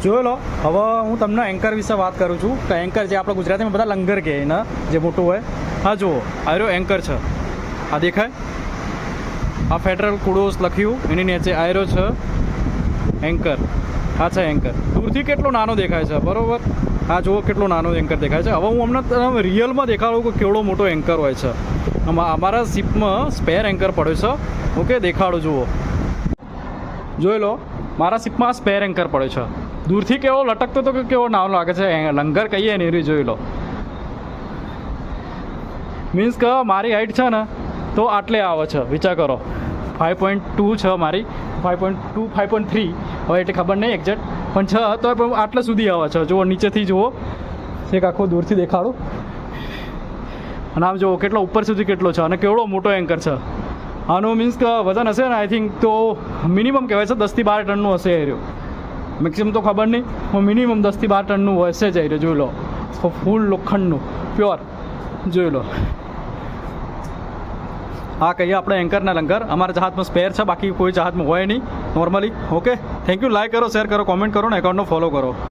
જોઈ લો હવે હું તમને એન્કર વિશે વાત કરું છું કે એન્કર જે આપણે ગુજરાતીમાં બધા લંગર કહે ને જે મોટું હોય. હા જુઓ આ રહ્યો એન્કર છે, આ દેખાય, આ ફેડરલ કુડોસ લખ્યું એની નીચે આયરો છે એન્કર. આ છે એન્કર. દૂરથી કેટલો નાનો દેખાય છે, બરાબર. આ જુઓ કેટલો નાનો એન્કર દેખાય છે. હવે હું અમને રિયલમાં દેખાડું કે કેવડો મોટો એન્કર હોય છે. અમારા શિપમાં સ્પેર એન્કર પડ્યો છે. ઓકે, દેખાડો જુઓ, જોઈ લો મારા શિપમાં સ્પેર એન્કર પડ્યો છે. દૂરથી કેવો લટકતો તો કે કેવો નાનો લાગે છે, લંગર કહીએ ને એ જોઈ લો. મીન્સ કે મારી હાઇટ છે ને તો આટલે આવે છે, વિચાર કરો. 5.2 છે મારી, 5.2 5.3 હવે એટલે ખબર નહીં એક્ઝેક્ટ, પણ છે તો પણ આટલે સુધી આવે છે. જુઓ નીચેથી જુઓ, એક આખો દૂરથી દેખાડું, અને આમ જુઓ કેટલો ઉપર સુધી કેટલો છે અને કેવડો મોટો એન્કર છે. આનું મીન્સ કે વજન હશે ને આઈ થિંક તો મિનિમમ કહેવાય છે 10 થી 12 ટનનું હશે એ રહ્યો. મેક્સિમમ તો ખબર નહીં, પણ મિનિમમ 10 થી 12 ટનનું હશે જ એ રહ્યો. જોઈ લો, ફૂલ લોખંડનું પ્યોર. જોઈ લો, હા કહીએ આપણે એન્કરના લંગર. અમારા જહાજમાં સ્પેર છે, બાકી કોઈ જહાજમાં હોય નહીં normally. Okay, thank you. Like કરો, શેર કરો, કોમેન્ટ કરો ને એકાઉન્ટનો ફોલો કરો.